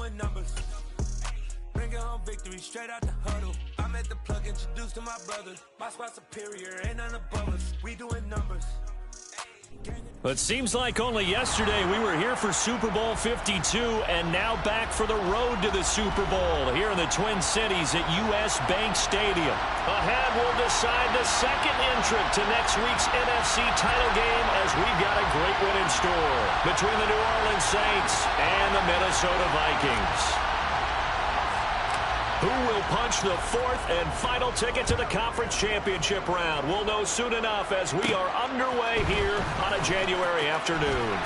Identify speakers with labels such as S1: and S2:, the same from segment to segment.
S1: doing numbers. Bringing home victory straight out the huddle. I'm at the plug, introduced to my brothers. My spot superior, ain't none above us. We doing numbers.
S2: It seems like only yesterday we were here for Super Bowl 52 and now back for the road to the Super Bowl here in the Twin Cities at US Bank Stadium. Ahead will decide the second entrant to next week's NFC title game as we've got a great one in store between the New Orleans Saints and the Minnesota Vikings. Who will punch the fourth and final ticket to the conference championship round? We'll know soon enough as we are underway here on a January afternoon.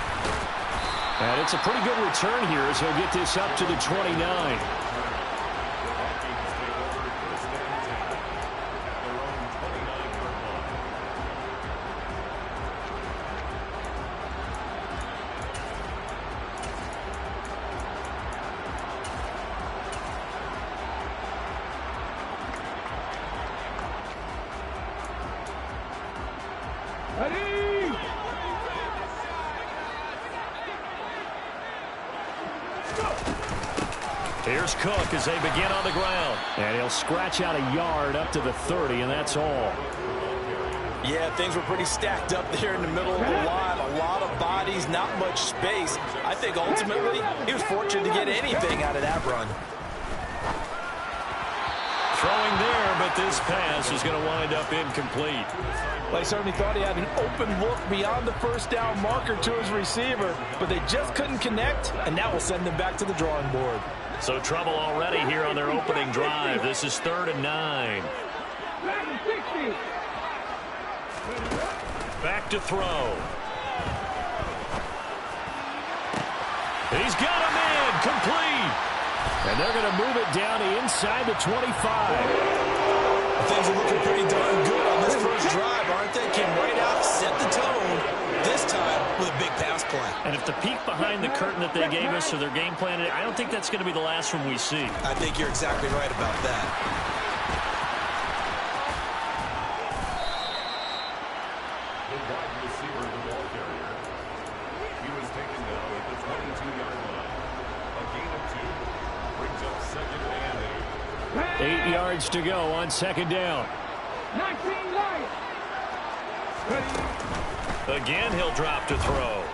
S2: And it's a pretty good return here as he'll get this up to the 29. Here's Cook as they begin on the ground. And he'll scratch out a yard up to the 30, and that's all.
S3: Yeah, things were pretty stacked up there in the middle of the line. A lot of bodies, not much space. I think ultimately he was fortunate to get anything out of that run.
S2: Throwing there, but this pass is going to wind up incomplete.
S3: Well, he certainly thought he had an open look beyond the first down marker to his receiver, but they just couldn't connect, and that will send them back to the drawing board.
S2: So trouble already here on their opening drive. This is 3rd and 9. Back to throw. He's got him in, complete. And they're going to move it down to inside the 25.
S3: Things are looking pretty darn good on this first drive, aren't they? Came right out, set the tone, this time with a big pass play.
S2: And if the peek behind the curtain that they gave us or their game plan, I don't think that's going to be the last one we see.
S3: I think you're exactly right about that.
S4: The wide receiver, the ball carrier. He was taken down at the 22-yard line. A gain of 2 brings up 2nd and 8.
S2: 8 yards to go on 2nd down.
S5: 19 yards.
S2: Again, he'll drop to throw.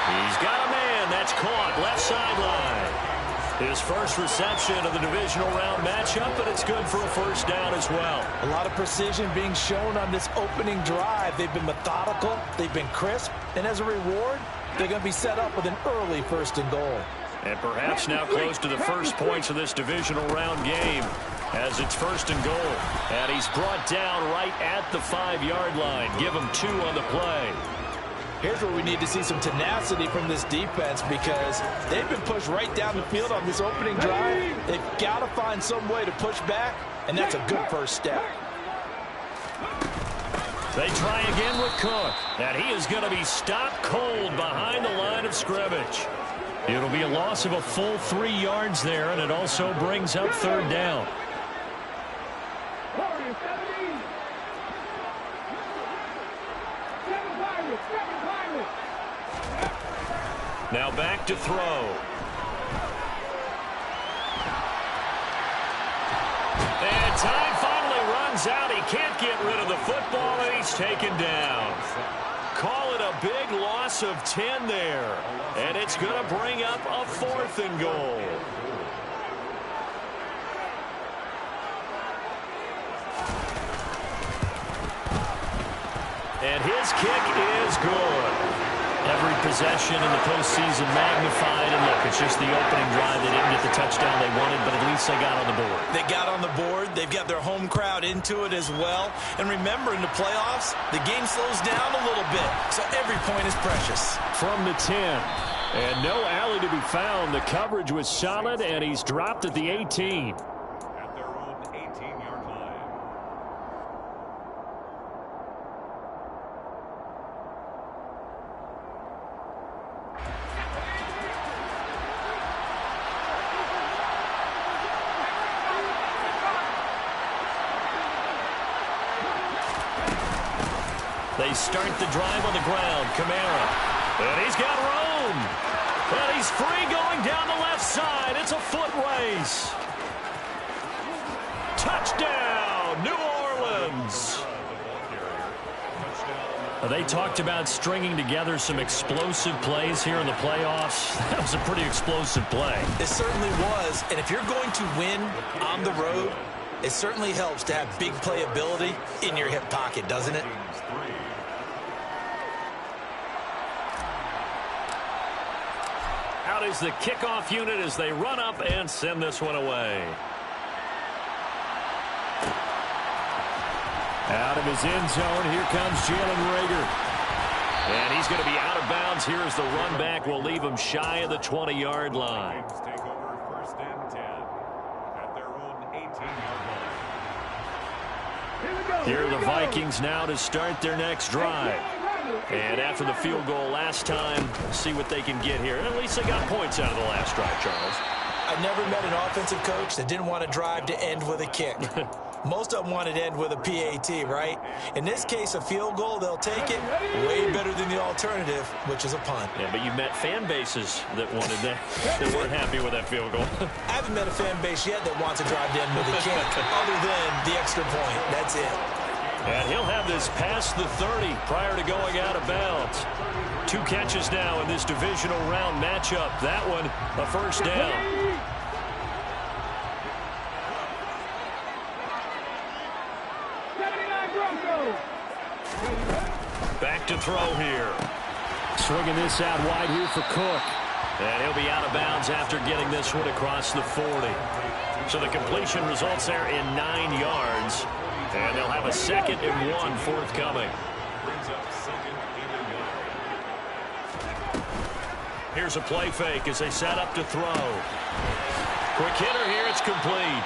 S2: He's got a man. That's caught. Left sideline. His first reception of the divisional round matchup, but it's good for a first down as well.
S3: A lot of precision being shown on this opening drive. They've been methodical. They've been crisp. And as a reward, they're going to be set up with an early 1st and goal.
S2: And perhaps now close to the first points of this divisional round game as it's 1st and goal. And he's brought down right at the 5-yard line. Give him 2 on the play.
S3: Here's where we need to see some tenacity from this defense because they've been pushed right down the field on this opening drive. They've got to find some way to push back, and that's a good first step.
S2: They try again with Cook, and he is going to be stopped cold behind the line of scrimmage. It'll be a loss of a full 3 yards there, and it also brings up 3rd down. Now back to throw. And time finally runs out. He can't get rid of the football, and he's taken down. Call it a big loss of 10 there. And it's going to bring up a 4th and goal. And his kick is good. Every possession in the postseason magnified. And look, it's just the opening drive. They didn't get the touchdown they wanted, but at least they got on the board.
S3: They got on the board. They've got their home crowd into it as well. And remember, in the playoffs, the game slows down a little bit. So every point is precious.
S2: From the 10. And no alley to be found. The coverage was solid, and he's dropped at the 18.
S4: At their own 18-yard line. They
S2: start the drive on the ground. Kamara. And he's got room. And he's He's free going down the left side. It's a foot race. Touchdown, New Orleans. They talked about stringing together some explosive plays here in the playoffs. That was a pretty explosive play.
S3: It certainly was. And if you're going to win on the road, it certainly helps to have big playability in your hip pocket, doesn't it?
S2: Out is the kickoff unit as they run up and send this one away. Out of his end zone, here comes Jalen Reagor. And he's going to be out of bounds here as the run back will leave him shy of the 20-yard line.
S4: Take over 1st and 10 at their own 18-yard line.
S2: Here are the Vikings now to start their next drive. And after the field goal last time, see what they can get here. At least they got points out of the last drive, Charles.
S3: I never met an offensive coach that didn't want to drive to end with a kick. Most of them wanted to end with a PAT, right? In this case, a field goal, they'll take it way better than the alternative, which is a punt.
S2: Yeah, but you met fan bases that wanted that, that weren't happy with that field goal.
S3: I haven't met a fan base yet that wants to drive to end with a kick, other than the extra point. That's it.
S2: And he'll have this past the 30 prior to going out of bounds. 2 catches now in this divisional round matchup. That one, a first down. Back to throw here. Swinging this out wide here for Cook. And he'll be out of bounds after getting this one across the 40. So the completion results there in 9 yards. And they'll have a 2nd and 1 forthcoming. Here's a play fake as they set up to throw. Quick hitter here, it's complete.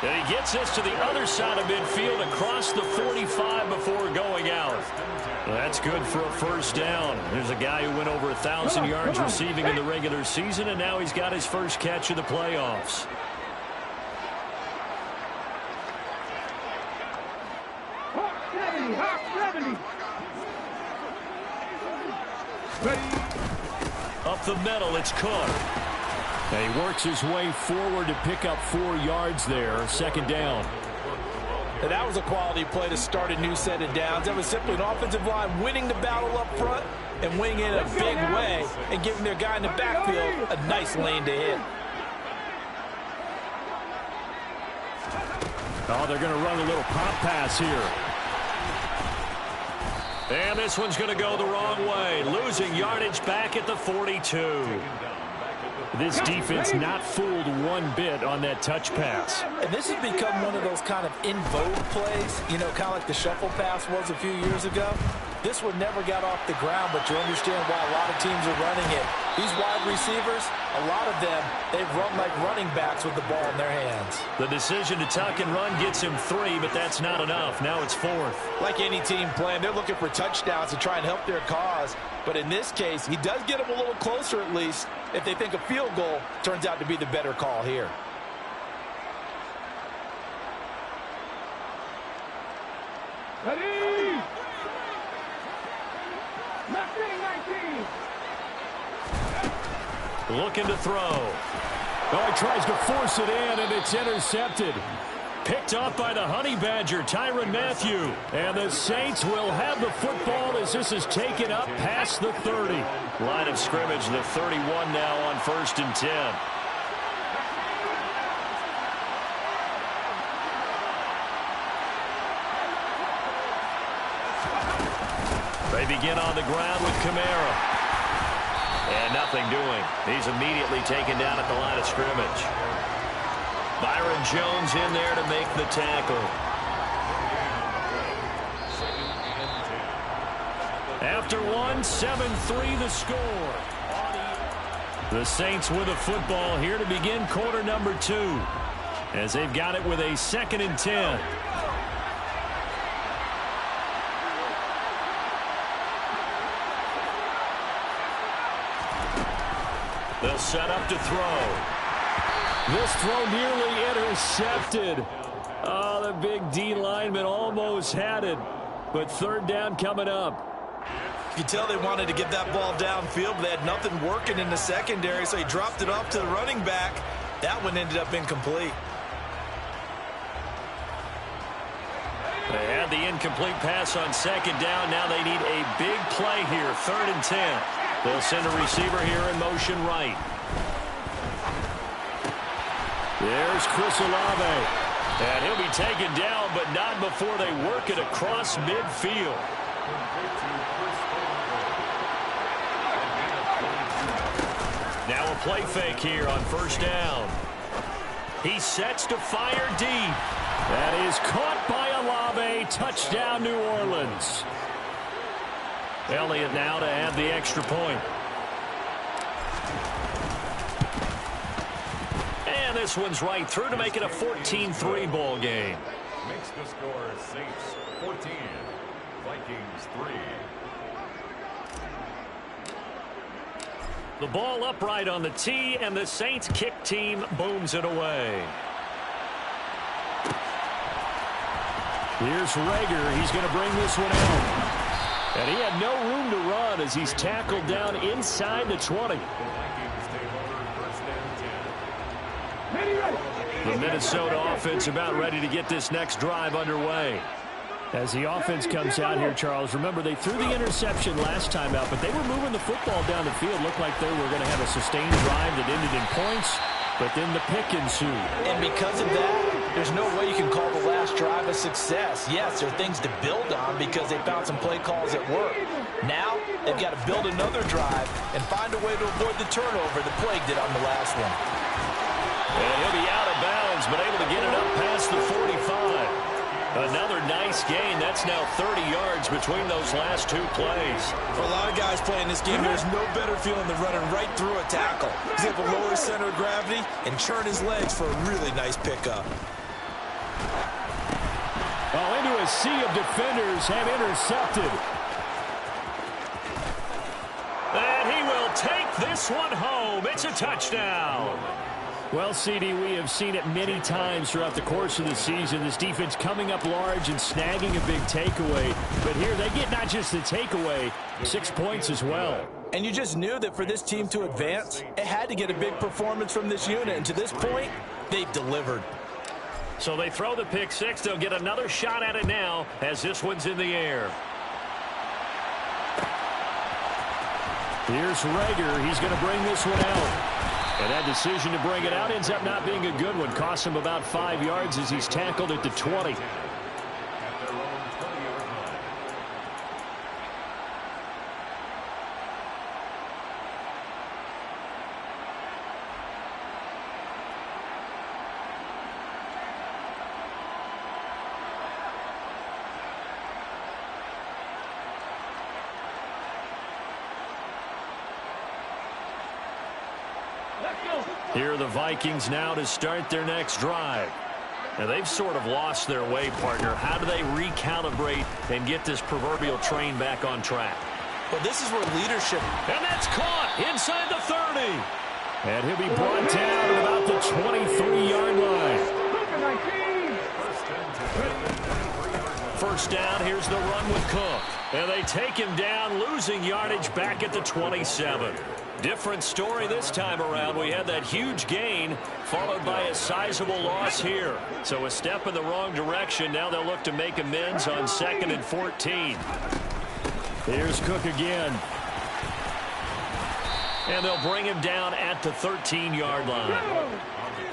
S2: And he gets this to the other side of midfield across the 45 before going out. Well, that's good for a first down. There's a guy who went over 1,000 yards receiving in the regular season, and now he's got his first catch of the playoffs. Up the middle, it's Cook. And he works his way forward to pick up 4 yards there. 2nd down.
S3: And that was a quality play to start a new set of downs. That was simply an offensive line winning the battle up front and winning in a big way and giving their guy in the backfield a nice lane to hit.
S2: Oh, they're going to run a little pop pass here. And this one's going to go the wrong way. Losing yardage back at the 42. This defense not fooled one bit on that touch pass.
S3: And this has become one of those kind of in vogue plays, you know, kind of like the shuffle pass was a few years ago. This one never got off the ground, but you understand why a lot of teams are running it. These wide receivers, a lot of them, they run like running backs with the ball in their hands.
S2: The decision to tuck and run gets him 3, but that's not enough. Now it's 4th.
S3: Like any team playing, they're looking for touchdowns to try and help their cause. But in this case, he does get them a little closer at least if they think a field goal turns out to be the better call here.
S5: Ready? 19.
S2: Looking to throw. Oh, he tries to force it in, and it's intercepted. Picked off by the Honey Badger, Tyrann Mathieu. And the Saints will have the football as this is taken up past the 30. Line of scrimmage, the 31 now on 1st and 10. They begin on the ground with Kamara. And nothing doing. He's immediately taken down at the line of scrimmage. Byron Jones in there to make the tackle. After 7-3 the score. The Saints with a football here to begin quarter number 2. As they've got it with a 2nd and 10. They'll set up to throw. This throw nearly intercepted. Oh, the big D lineman almost had it. But 3rd down coming up.
S3: You can tell they wanted to get that ball downfield, but they had nothing working in the secondary, so he dropped it off to the running back. That one ended up incomplete.
S2: They had the incomplete pass on second down. Now they need a big play here, 3rd and 10. They'll send a receiver here in motion right. There's Chris Olave. And he'll be taken down, but not before they work it across midfield. Now a play fake here on 1st down. He sets to fire deep. That is caught by Olave. Touchdown, New Orleans. Elliott now to add the extra point. And this one's right through to make it a 14-3 ball game.
S4: Makes the score Saints 14, Vikings 3.
S2: The ball upright on the tee, and the Saints kick team booms it away. Here's Rager. He's going to bring this one out. And he had no room to run as he's tackled down inside the 20. The Minnesota offense about ready to get this next drive underway. As the offense comes out here, Charles, remember they threw the interception last time out, but they were moving the football down the field. Looked like they were going to have a sustained drive that ended in points, but then the pick ensued.
S3: And because of that, there's no way you can call the last drive a success. Yes, there are things to build on because they found some play calls at work. Now, they've got to build another drive and find a way to avoid the turnover the Plague did on the last one.
S2: And he'll be out of bounds, but able to get it up past the 45. Another nice gain. That's now 30 yards between those last two plays.
S3: For a lot of guys playing this game, there's no better feeling than running right through a tackle. He's able to lower his center of gravity and churn his legs for a really nice pickup.
S2: Oh, into a sea of defenders have intercepted. And he will take this one home. It's a touchdown. Well, CD, we have seen it many times throughout the course of the season. This defense coming up large and snagging a big takeaway. But here they get not just the takeaway, 6 points as well.
S3: And you just knew that for this team to advance, it had to get a big performance from this unit. And to this point, they've delivered.
S2: So they throw the pick six. They'll get another shot at it now as this one's in the air. Here's Rager. He's going to bring this one out. And that decision to bring it out ends up not being a good one. Costs him about 5 yards as he's tackled at the 20. Here are the Vikings now to start their next drive. Now they've sort of lost their way, partner. How do they recalibrate and get this proverbial train back on track?
S3: Well, this is where leadership...
S2: And that's caught inside the 30. And he'll be brought down at about the 23-yard line. First down, here's the run with Cook. And they take him down, losing yardage back at the 27. Different story this time around. We had that huge gain followed by a sizable loss here. So a step in the wrong direction. Now they'll look to make amends on 2nd and 14. Here's Cook again. And they'll bring him down at the 13-yard line.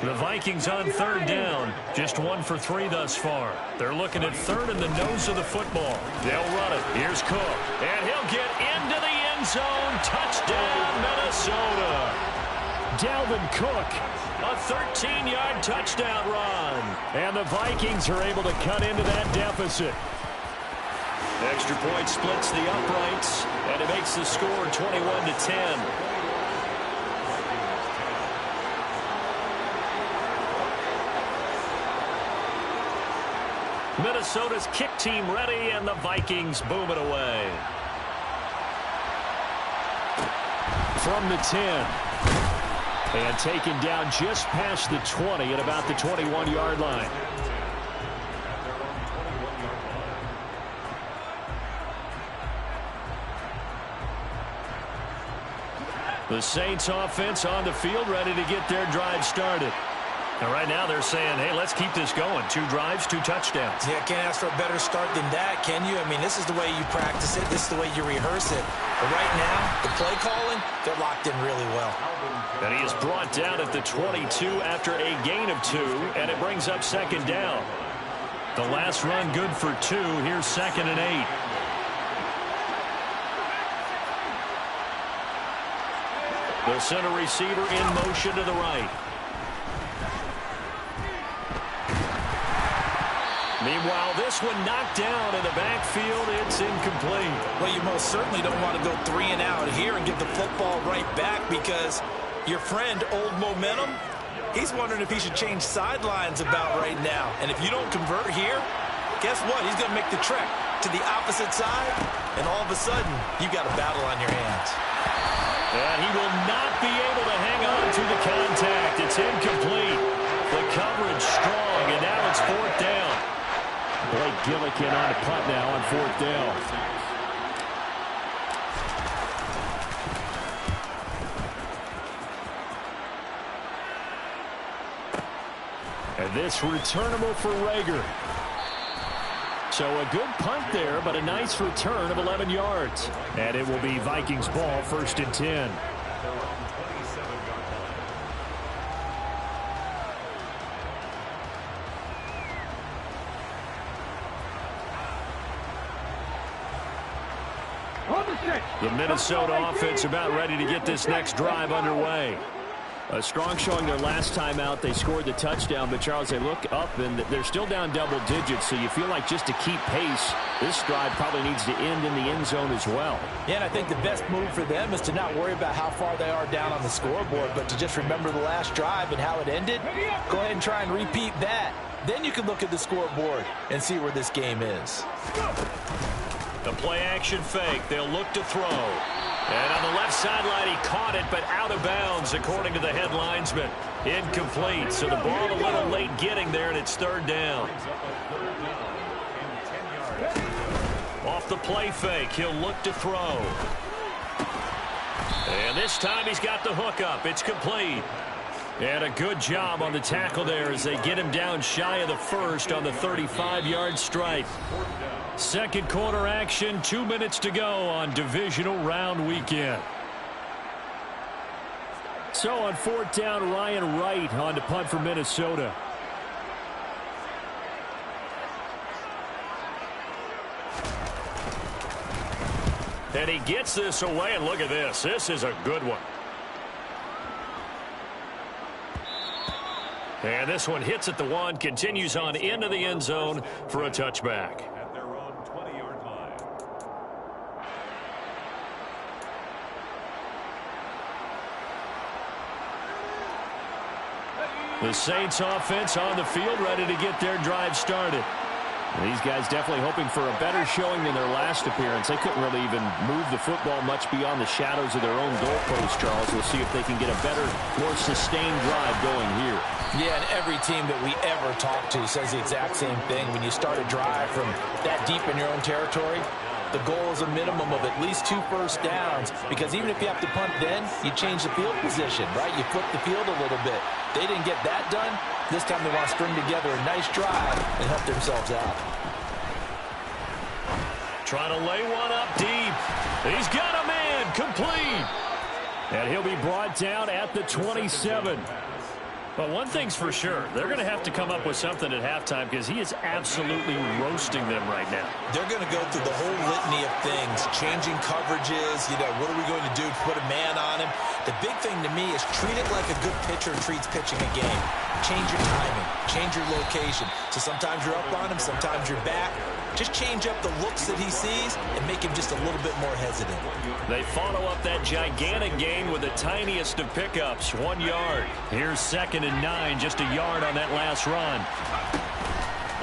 S2: The Vikings on 3rd down. Just 1 for 3 thus far. They're looking at 3rd in the nose of the football. They'll run it. Here's Cook. And he'll get into the end zone. Touchdown, Minnesota. Dalvin Cook, a 13-yard touchdown run. And the Vikings are able to cut into that deficit. Extra point splits the uprights, and it makes the score 21-10. Minnesota's kick team ready, and the Vikings boom it away. From the 10. And taken down just past the 20 at about the 21-yard line. The Saints offense on the field, ready to get their drive started. And right now they're saying, hey, let's keep this going. 2 drives, 2 touchdowns.
S3: Yeah, can't ask for a better start than that, can you? I mean, this is the way you practice it. This is the way you rehearse it. But right now, the play calling, they're locked in really well.
S2: And he is brought down at the 22 after a gain of 2, and it brings up second down. The last run good for 2. Here's 2nd and 8. The center receiver in motion to the right. Meanwhile, this one knocked down in the backfield. It's incomplete.
S3: Well, you most certainly don't want to go 3 and out here and give the football right back because your friend, Old Momentum, he's wondering if he should change sidelines about right now. And if you don't convert here, guess what? He's going to make the trek to the opposite side, and all of a sudden, you've got a battle on your hands.
S2: And he will not be able to hang on to the contact. It's incomplete. The coverage strong, and now it's 4th down. Blake Gillikin on a punt now on 4th down. And this returnable for Rager. So a good punt there, but a nice return of 11 yards. And it will be Vikings ball, 1st and 10. The Minnesota offense about ready to get this next drive underway. A strong showing their last time out. They scored the touchdown, but Charles, they look up and they're still down double digits, so you feel like just to keep pace, this drive probably needs to end in the end zone as well.
S3: Yeah, and I think the best move for them is to not worry about how far they are down on the scoreboard, but to just remember the last drive and how it ended. Go ahead and try and repeat that. Then you can look at the scoreboard and see where this game is.
S2: The play action fake. They'll look to throw. And on the left sideline, he caught it, but out of bounds, according to the head linesman. Incomplete. So the ball a little late getting there, and it's 3rd down. Off the play fake, he'll look to throw. And this time he's got the hook up. It's complete. And a good job on the tackle there as they get him down shy of the 1st on the 35-yard strike. Second quarter action, 2 minutes to go on divisional round weekend. So on 4th down, Ryan Wright on to punt for Minnesota. And he gets this away, and look at this. This is a good one. And this one hits at the 1, continues on into the end zone for a touchback.
S4: At their own 20-yard line.
S2: The Saints offense on the field, ready to get their drive started. These guys definitely hoping for a better showing than their last appearance. They couldn't really even move the football much beyond the shadows of their own goalpost, Charles. We'll see if they can get a better, more sustained drive going here.
S3: Yeah, and every team that we ever talk to says the exact same thing. When you start a drive from that deep in your own territory, the goal is a minimum of at least 2 first downs, because even if you have to punt then, you change the field position, right? You flip the field a little bit. They didn't get that done. This time they want to string together a nice drive and help themselves out.
S2: Trying to lay one up deep. He's got a man, complete. And he'll be brought down at the 27. But one thing's for sure, they're going to have to come up with something at halftime because he is absolutely roasting them right now.
S3: They're going to go through the whole litany of things, changing coverages, what are we going to do to put a man on him? The big thing to me is treat it like a good pitcher treats pitching a game. Change your timing, change your location. So sometimes you're up on him, sometimes you're back. Just change up the looks that he sees and make him just a little bit more hesitant.
S2: They follow up that gigantic gain with the tiniest of pickups, 1 yard. Here's 2nd and 9, just a yard on that last run.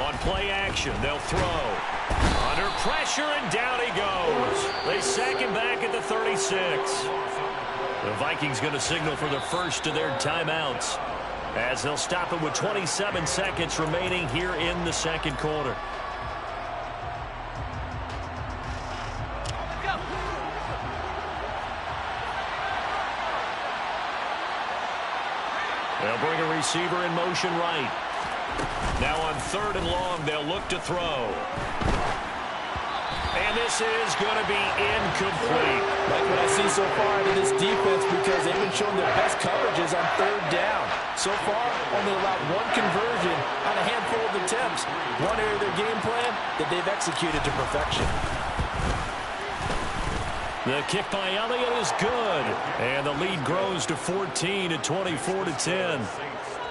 S2: On play action, they'll throw. Under pressure, and down he goes. They sack him back at the 36. The Vikings going to signal for the first of their timeouts, as they'll stop it with 27 seconds remaining here in the second quarter. They'll bring a receiver in motion right. Now on 3rd and long, they'll look to throw. And this is going to be incomplete.
S3: Like what I see so far out of this defense, because they've been showing their best coverages on 3rd down. So far, only allowed 1 conversion on a handful of attempts. One area of their game plan that they've executed to perfection.
S2: The kick by Elliott is good. And the lead grows to 14 at 24-10.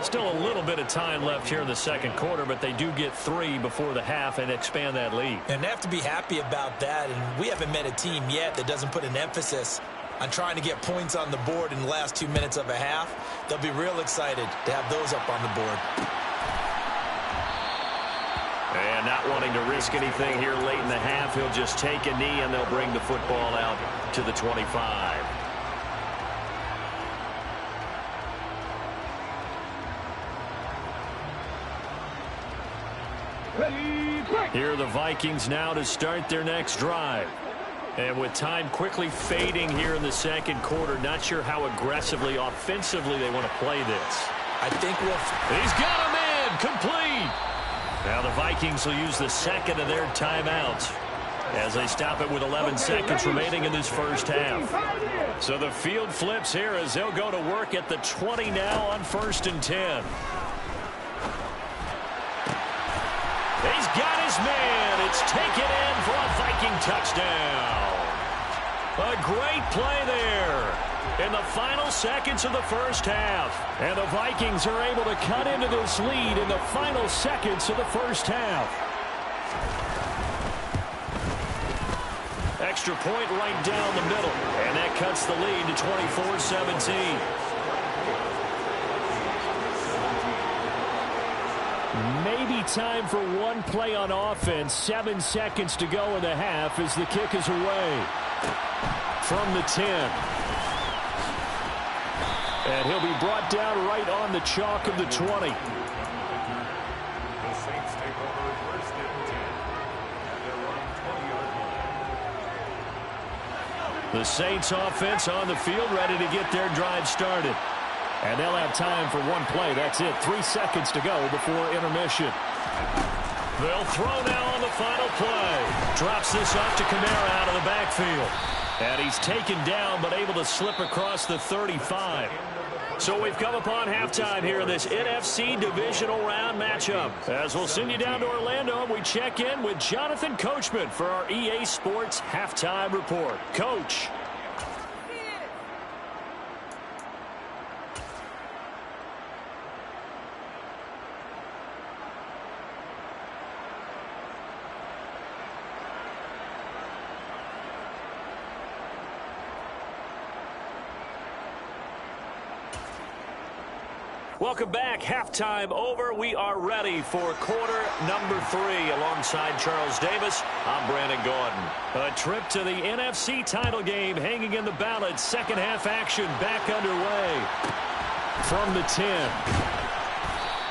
S2: Still a little bit of time left here in the second quarter, but they do get 3 before the half and expand that lead.
S3: And they have to be happy about that. And we haven't met a team yet that doesn't put an emphasis on trying to get points on the board in the last 2 minutes of a half. They'll be real excited to have those up on the board.
S2: And not wanting to risk anything here late in the half, he'll just take a knee and they'll bring the football out to the 25. Here are the Vikings now to start their next drive. And with time quickly fading here in the second quarter, not sure how aggressively, offensively they want to play this.
S3: I think
S2: He's got him in, complete. Now the Vikings will use the second of their timeouts as they stop it with 11 seconds remaining in this first half. So the field flips here as they'll go to work at the 20 now on 1st and 10. He's got his man. It's taken in for a Viking touchdown. A great play there in the final seconds of the first half. And the Vikings are able to cut into this lead in the final seconds of the first half. Extra point right down the middle. And that cuts the lead to 24-17. Maybe time for one play on offense. 7 seconds to go in the half as the kick is away from the 10. And he'll be brought down right on the chalk of the 20.
S4: The Saints take over 1st and 10 at their own 20-yard line.
S2: The Saints offense on the field, ready to get their drive started. And they'll have time for one play. That's it. 3 seconds to go before intermission. They'll throw now on the final play. Drops this off to Kamara out of the backfield. And he's taken down but able to slip across the 35. So we've come upon halftime here in this NFC divisional round matchup. As we'll send you down to Orlando, and we check in with Jonathan Coachman for our EA Sports Halftime Report. Coach. Welcome back. Halftime over. We are ready for quarter number 3. Alongside Charles Davis, I'm Brandon Gordon. A trip to the NFC title game hanging in the balance. Second half action back underway from the 10.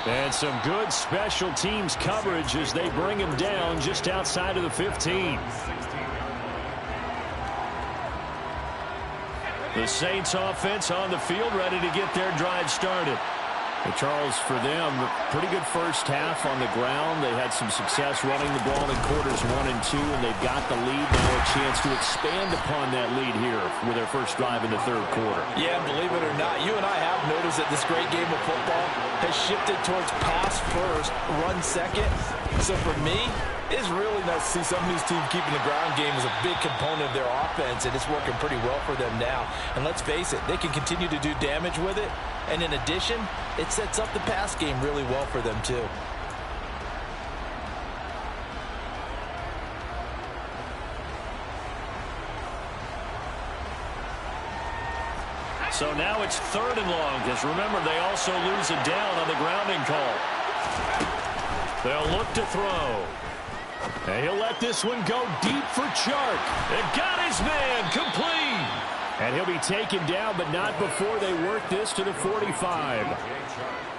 S2: And some good special teams coverage as they bring him down just outside of the 15. The Saints offense on the field ready to get their drive started. And Charles, for them, pretty good first half on the ground. They had some success running the ball in quarters 1 and 2, and they've got the lead now, a chance to expand upon that lead here with their first drive in the third quarter.
S3: Yeah, believe it or not, you and I have noticed that this great game of football has shifted towards pass first, run second. So for me, it's really nice to see some of these teams keeping the ground game as a big component of their offense, and it's working pretty well for them now. And let's face it, they can continue to do damage with it. And in addition, it sets up the pass game really well for them, too.
S2: So now it's 3rd and long, because remember, they also lose a down on the grounding call. They'll look to throw. And he'll let this one go deep for Chark. And got his man complete. And he'll be taken down, but not before they work this to the 45.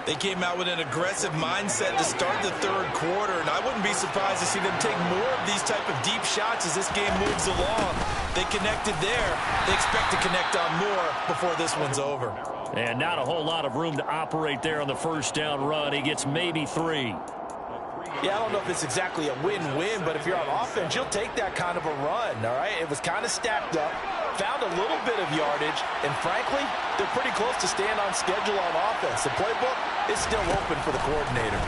S3: They came out with an aggressive mindset to start the third quarter, and I wouldn't be surprised to see them take more of these type of deep shots as this game moves along. They connected there. They expect to connect on more before this one's over.
S2: And not a whole lot of room to operate there on the first down run. He gets maybe 3.
S3: Yeah, I don't know if it's exactly a win-win, but if you're on offense, you'll take that kind of a run, all right? It was kind of stacked up, found a little bit of yardage, and frankly, they're pretty close to staying on schedule on offense. The playbook is still open for the coordinator.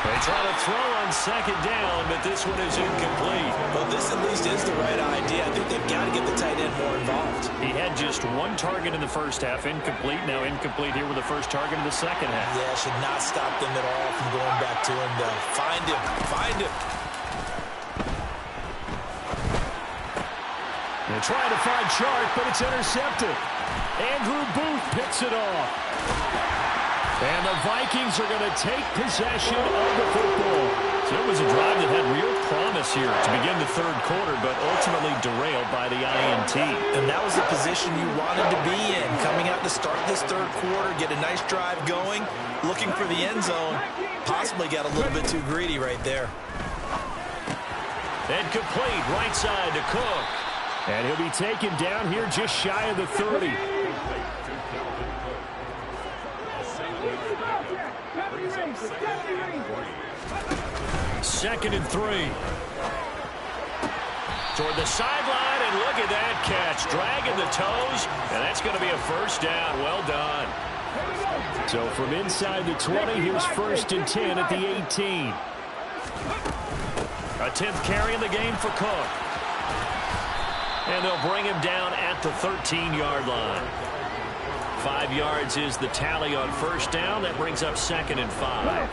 S2: They try to throw on second down, but this one is incomplete.
S3: Well, this at least is the right idea. I think they've got to get the tight end more involved.
S2: He had just 1 target in the first half, incomplete. Now incomplete here with the first target in the second half.
S3: Yeah, should not stop them at all from going back to him, though. Find him. Find him.
S2: They're trying to find Chark, but it's intercepted. Andrew Booth picks it off. And the Vikings are going to take possession of the football. So it was a drive that had real promise here to begin the third quarter, but ultimately derailed by the INT.
S3: And that was the position you wanted to be in. Coming out to start this third quarter, get a nice drive going, looking for the end zone. Possibly got a little bit too greedy right there.
S2: And complete right side to Cook. And he'll be taken down here just shy of the 30. Second and 3. Toward the sideline, and look at that catch. Dragging the toes, and that's going to be a first down. Well done. So from inside the 20, here's 1st and 10 at the 18. A 10th carry in the game for Cook. And they'll bring him down at the 13-yard line. 5 yards is the tally on first down. That brings up 2nd and 5.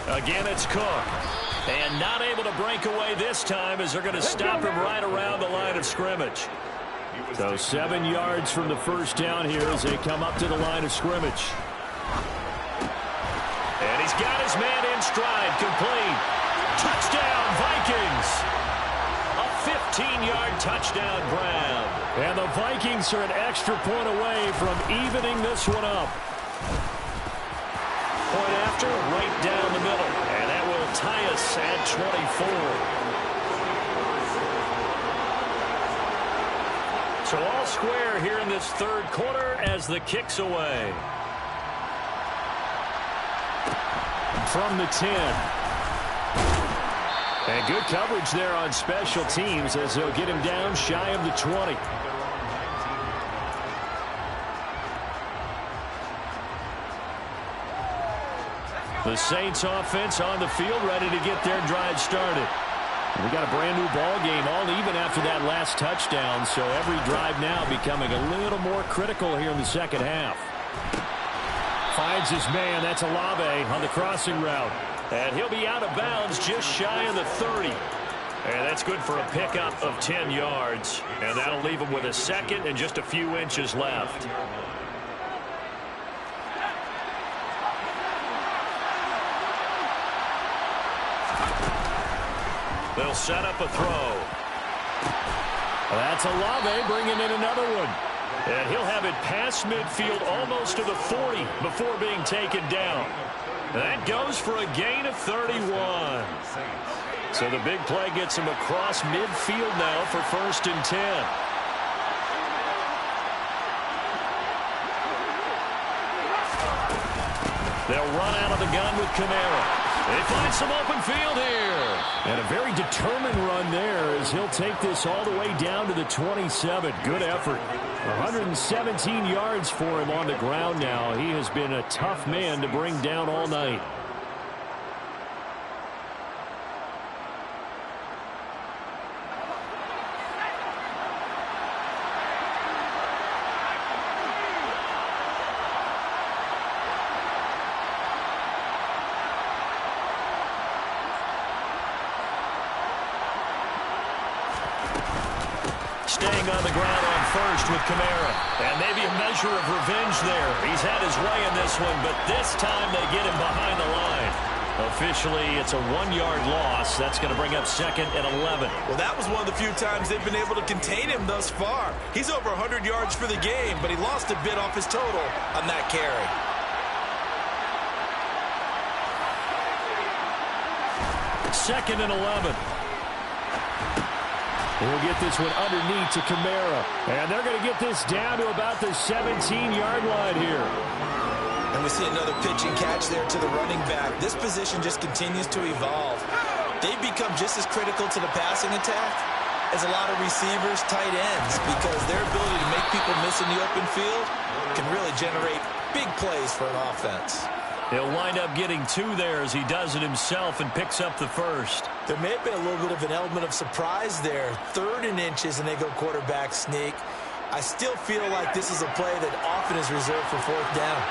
S2: Again, it's Cook. And not able to break away this time as they're going to stop him right around the line of scrimmage. So 7 yards from the first down here as they come up to the line of scrimmage. And he's got his man in stride, complete. Touchdown, Vikings. A 15-yard touchdown grab. And the Vikings are an extra point away from evening this one up. Point after, right down the middle. And that will tie us at 24. So all square here in this third quarter as the kick's away. From the 10. And good coverage there on special teams as they'll get him down shy of the 20. The Saints offense on the field ready to get their drive started. We got a brand new ball game, all even after that last touchdown, so every drive now becoming a little more critical here in the second half. Finds his man, that's Olave on the crossing route. And he'll be out of bounds just shy of the 30. And that's good for a pickup of 10 yards. And that'll leave him with a second and just a few inches left. They'll set up a throw. That's Olave bringing in another one. And he'll have it past midfield almost to the 40 before being taken down. That goes for a gain of 31. So the big play gets him across midfield now for 1st and 10. They'll run out of the gun with Kamara. They find some open field here. And a very determined run there as he'll take this all the way down to the 27. Good effort. 117 yards for him on the ground now. He has been a tough man to bring down all night. Staying on the ground on first with Kamara. And maybe a measure of revenge there. He's had his way in this one, but this time they get him behind the line. Officially, it's a 1-yard loss. That's going to bring up 2nd and 11.
S3: Well, that was one of the few times they've been able to contain him thus far. He's over 100 yards for the game, but he lost a bit off his total on that carry.
S2: 2nd and 11. We'll get this one underneath to Kamara. And they're going to get this down to about the 17-yard line here.
S3: And we see another pitch and catch there to the running back. This position just continues to evolve. They've become just as critical to the passing attack as a lot of receivers, tight ends, because their ability to make people miss in the open field can really generate big plays for an offense.
S2: He'll wind up getting 2 there as he does it himself and picks up the first.
S3: There may have been a little bit of an element of surprise there. 3rd and inches, and they go quarterback sneak. I still feel like this is a play that often is reserved for 4th down.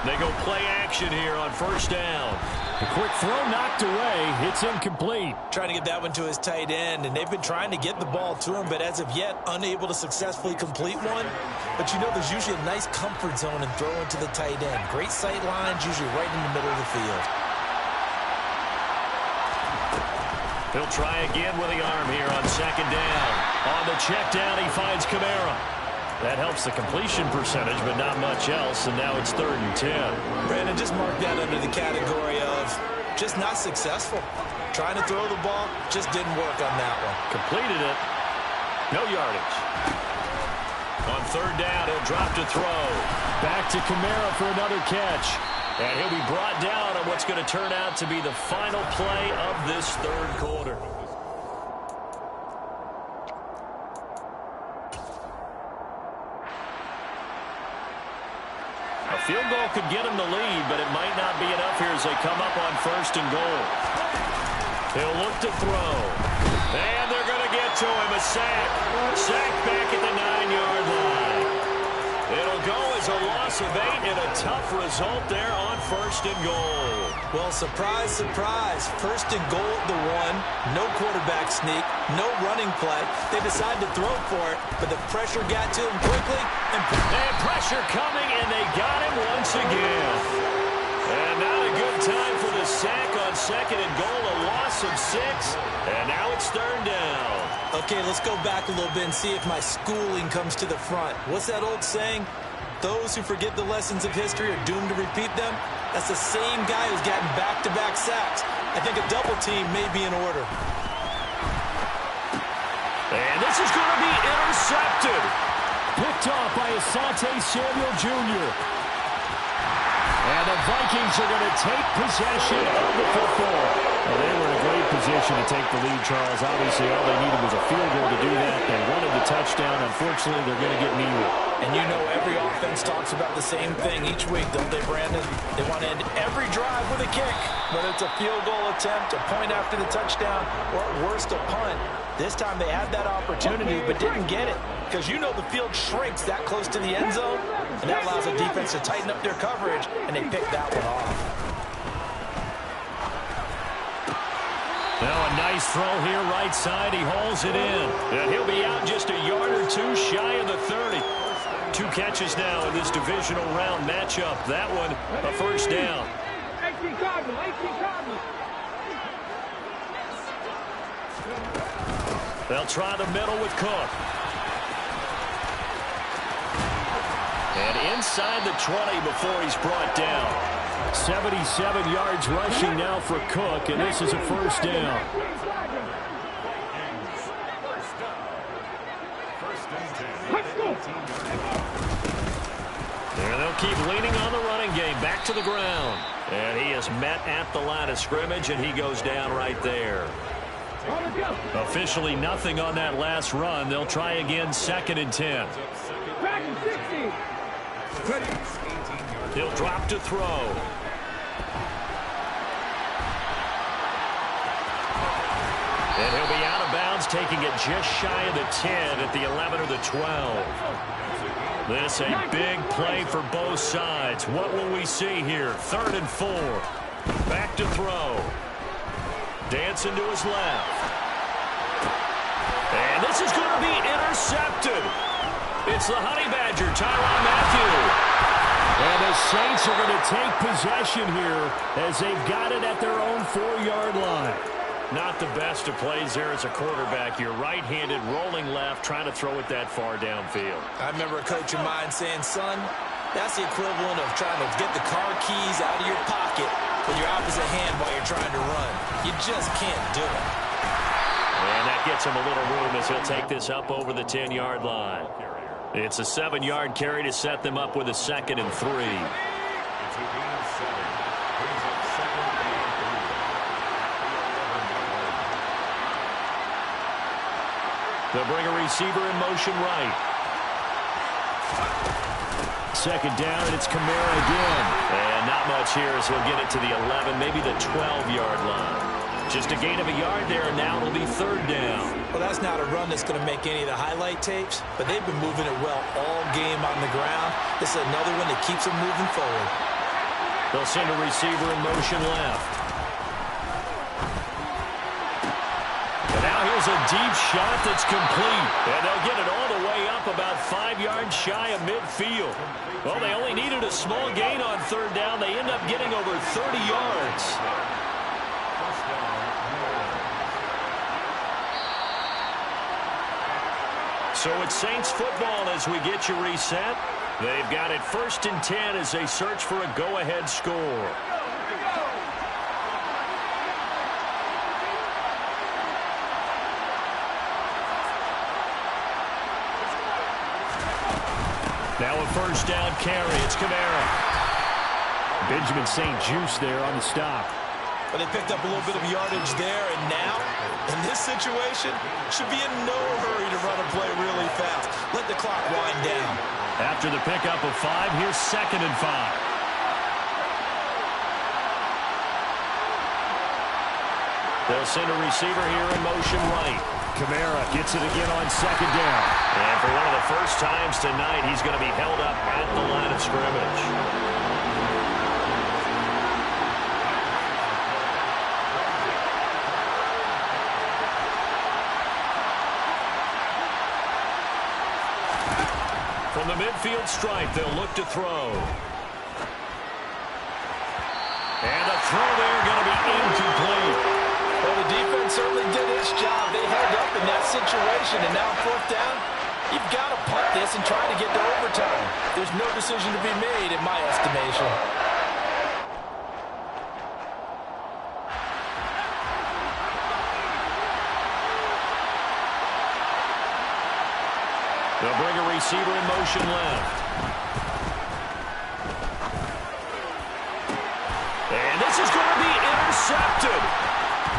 S2: They go play action here on 1st down. A quick throw knocked away. It's incomplete.
S3: Trying to get that one to his tight end, and they've been trying to get the ball to him, but as of yet, unable to successfully complete one. But you know there's usually a nice comfort zone in throwing to the tight end. Great sight lines, usually right in the middle of the field.
S2: He'll try again with the arm here on 2nd down. On the check down, he finds Kamara. That helps the completion percentage, but not much else, and now it's 3rd and 10.
S3: Brandon, just mark that under the category of just not successful. Trying to throw the ball, just didn't work on that one.
S2: Completed it. No yardage. On 3rd down, he'll drop to throw. Back to Kamara for another catch. And he'll be brought down on what's going to turn out to be the final play of this 3rd quarter. A field goal could get him the lead, but it might not be enough here as they come up on 1st and goal. He'll look to throw. And they're going to get to him. A sack. Sack back at the 9-yard line. It'll go as a loss of 8 and a tough result there on 1st and goal.
S3: Well, surprise, surprise. 1st and goal at the 1. No quarterback sneak. No running play. They decided to throw for it, but the pressure got to him quickly. And
S2: pressure coming, and they got him once again. And not a good time for the sack on 2nd and goal. A loss of 6. And now it's 3rd down.
S3: Okay, let's go back a little bit and see if my schooling comes to the front. What's that old saying? Those who forget the lessons of history are doomed to repeat them. That's the same guy who's gotten back-to-back sacks. I think a double team may be in order.
S2: And this is going to be intercepted.
S6: Picked off by Asante Samuel Jr. And the Vikings are going to take possession of the football.
S2: Well, they were in a great position to take the lead, Charles. Obviously, all they needed was a field goal to do that. They wanted the touchdown. Unfortunately, they're going to get neither.
S3: And you know every offense talks about the same thing each week, don't they, Brandon? They want to end every drive with a kick, whether it's a field goal attempt, a point after the touchdown, or at worst, a punt. This time they had that opportunity but didn't get it because you know the field shrinks that close to the end zone, and that allows the defense to tighten up their coverage, and they picked that one off.
S2: Now a nice throw here right side. He hauls it in. And he'll be out just a yard or 2 shy of the 30. 2 catches now in this divisional round matchup. That one a 1st down.
S5: 18 Cardinals, 18 Cardinals.
S2: They'll try the middle with Cook. And inside the 20 before he's brought down.
S6: 77 yards rushing now for Cook, and this is a 1st down.
S2: And they'll keep leaning on the running game. Back to the ground. And he is met at the line of scrimmage, and he goes down right there. Officially nothing on that last run. They'll try again 2nd and 10. He'll drop to throw. And he'll be out of bounds, taking it just shy of the 10 at the 11 or the 12. This a big play for both sides. What will we see here? 3rd and 4. Back to throw. Dancing to his left. And this is going to be intercepted. It's the Honey Badger, Tyrann Mathieu.
S6: And the Saints are going to take possession here as they've got it at their own 4-yard line.
S2: Not the best of plays there as a quarterback. You're right-handed, rolling left, trying to throw it that far downfield.
S3: I remember a coach of mine saying, son, that's the equivalent of trying to get the car keys out of your pocket with your opposite hand while you're trying to run. You just can't do it.
S2: And that gets him a little room as he'll take this up over the 10-yard line. It's a 7-yard carry to set them up with a 2nd and 3.
S4: It's a gain of 7. Brings up 2nd and 3.
S2: They'll bring a receiver in motion right.
S6: 2nd down, and it's Kamara again.
S2: And not much here as he'll get it to the 11, maybe the 12-yard line. Just a gain of a yard there, and now it'll be 3rd down.
S3: Well, that's not a run that's going to make any of the highlight tapes, but they've been moving it well all game on the ground. This is another one that keeps them moving forward.
S2: They'll send a receiver in motion left. And now here's a deep shot that's complete. And they'll get it all the way up about 5 yards shy of midfield. Well, they only needed a small gain on 3rd down. They end up getting over 30 yards. So it's Saints football as we get you reset. They've got it 1st and 10 as they search for a go-ahead score. Now a 1st down carry. It's Kamara.
S6: Benjamin St. Juste there on the stop.
S3: But they picked up a little bit of yardage there, and now, in this situation, should be in no hurry to run a play really fast. Let the clock wind down.
S2: After the pickup of 5, here's 2nd and 5. They'll send a receiver here in motion right.
S6: Kamara gets it again on 2nd down.
S2: And for one of the first times tonight, he's going to be held up at the line of scrimmage. From the midfield stripe, they'll look to throw. And the throw there going to be incomplete.
S3: Well, the defense certainly did its job. They held up in that situation, and now 4th down, you've got to punt this and try to get to overtime. There's no decision to be made, in my estimation.
S2: They'll bring a receiver in motion left. And this is going to be intercepted.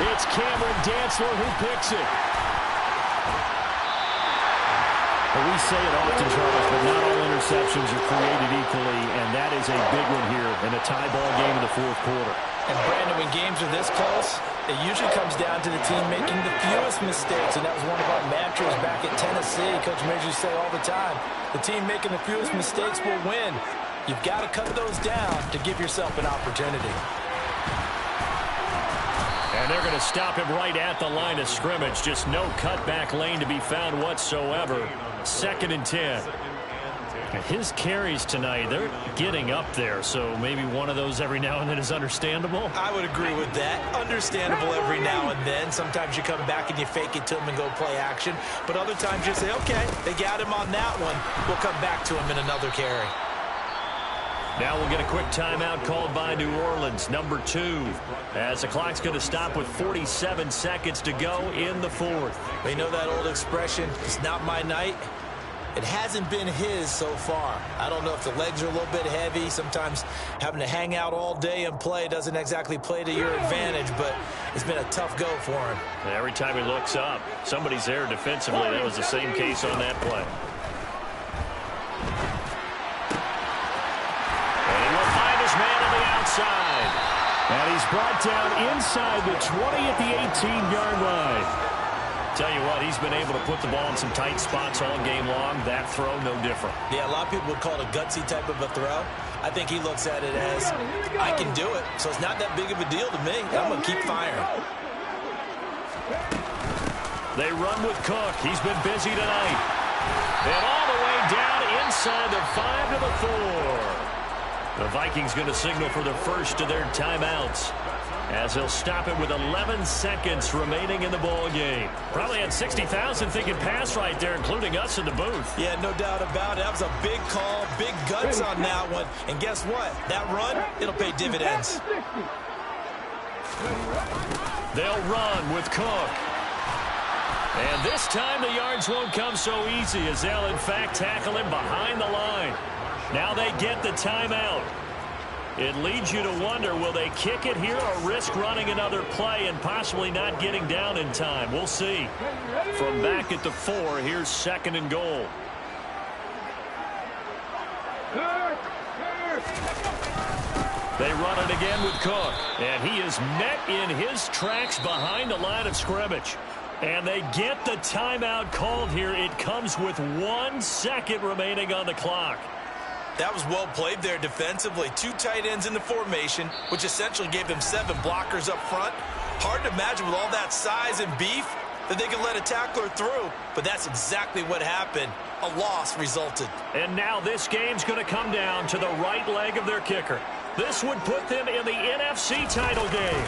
S2: It's Cameron Dantzler who picks it.
S6: Well, we say it often, Charles, but not all interceptions are created equally, and that is a big one here in a tie ball game in the 4th quarter.
S3: And, Brandon, when games are this close, it usually comes down to the team making the fewest mistakes, and that was one of our mantras back at Tennessee. Coach Mears used to say all the time, the team making the fewest mistakes will win. You've got to cut those down to give yourself an opportunity.
S2: And they're going to stop him right at the line of scrimmage. Just no cutback lane to be found whatsoever. 2nd and 10.
S6: His carries tonight, they're getting up there, so maybe one of those every now and then is understandable.
S3: I would agree with that. Understandable every now and then. Sometimes you come back and you fake it to him and go play action. But other times you say, okay, they got him on that one. We'll come back to him in another carry.
S2: Now we'll get a quick timeout called by New Orleans, number 2, as the clock's going to stop with 47 seconds to go in the 4th.
S3: We know that old expression, it's not my night. It hasn't been his so far. I don't know if the legs are a little bit heavy. Sometimes having to hang out all day and play doesn't exactly play to your advantage, but it's been a tough go for him.
S2: And every time he looks up, somebody's there defensively. That was the same case on that play. And he will find his man on the outside.
S6: And he's brought down inside the 20 at the 18-yard line.
S2: Tell you what, he's been able to put the ball in some tight spots all game long. That throw, no different.
S3: Yeah, a lot of people would call it a gutsy type of a throw. I think he looks at it as, I can do it, so it's not that big of a deal to me. I'm going to keep firing.
S2: They run with Cook. He's been busy tonight. And all the way down inside the 5 to the 4. The Vikings going to signal for the first of their timeouts, as he'll stop it with 11 seconds remaining in the ball game. Probably had 60,000 thinking pass right there, including us in the booth.
S3: Yeah, no doubt about it. That was a big call, big guts on that one. And guess what? That run, it'll pay dividends.
S2: They'll run with Cook. And this time the yards won't come so easy as they'll, in fact, tackle him behind the line. Now they get the timeout. It leads you to wonder, will they kick it here or risk running another play and possibly not getting down in time? We'll see. From back at the 4, here's 2nd and goal. They run it again with Cook, and he is met in his tracks behind the line of scrimmage. And they get the timeout called here. It comes with 1 second remaining on the clock.
S3: That was well played there defensively. 2 tight ends in the formation, which essentially gave them 7 blockers up front. Hard to imagine with all that size and beef that they could let a tackler through, but that's exactly what happened. A loss resulted.
S2: And now this game's going to come down to the right leg of their kicker. This would put them in the NFC title game.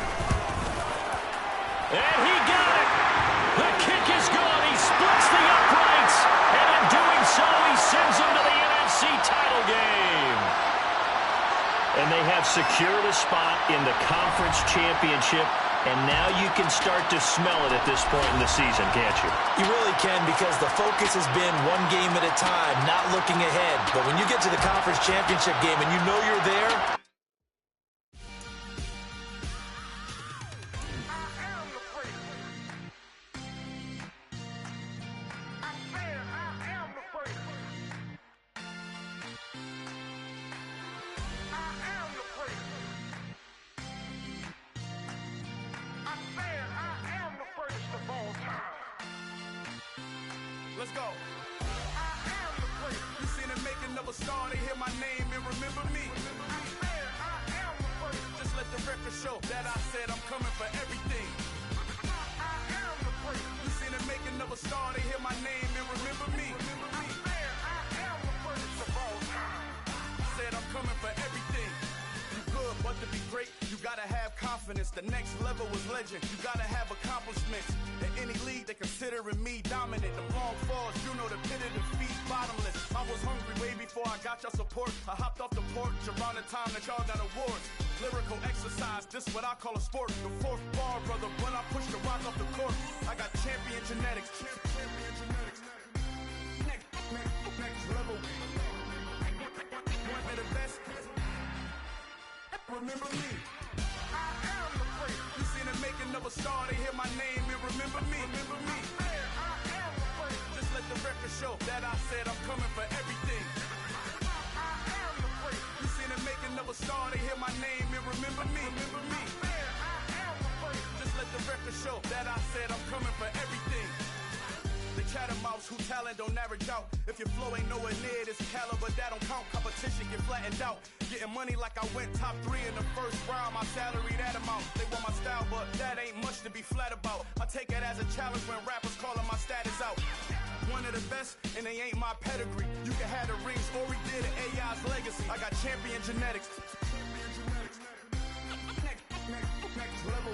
S2: And he got it. The kick is good. He splits the uprights. And in doing so, he sends them to the NFC title game. And they have secured a spot in the conference championship. And now you can start to smell it at this point in the season, can't you?
S3: You really can, because the focus has been one game at a time, not looking ahead. But when you get to the conference championship game and you know you're there,
S1: Let's go. I am the great. You seen it making of a star. They hear my name and remember me. I am the great. Just let the record show that I said I'm coming for everything. I am the great. You seen it making of a star. They hear my name and remember me. I am the greatest of all time. Said I'm coming for everything. You good, but to be great, you gotta have confidence. The next level was legend. You gotta have accomplishments. In any league, they considering me dominant. The long falls, you know the pit of defeat, bottomless. I was hungry way before I got your support. I hopped off the porch around the time that y'all got awards. Lyrical exercise, this what I call a sport. The 4th bar, brother, when I push the rock off the court. I got champion genetics. Champion genetics. Next level. One of the best. Remember me. I am the great. You seen it making of a star. They hear my name and remember me. Remember me. I am the great. Just let the record show that I said I'm coming for everything. I am the great. You seen it making of a star. They hear my name and remember me. Remember me. I am the great. Just let the record show that I said I'm coming for everything. The chattermouths who talent don't average out. If your flow ain't nowhere near this caliber, that don't count. Competition get flattened out. Getting money like I went top 3 in the first round. My salary that amount. They want my style, but that ain't much to be flat about. I take it as a challenge when rappers calling my status out. One of the best, and they ain't my pedigree. You can have the rings, or we did it, AI's legacy. I got champion genetics. Next level.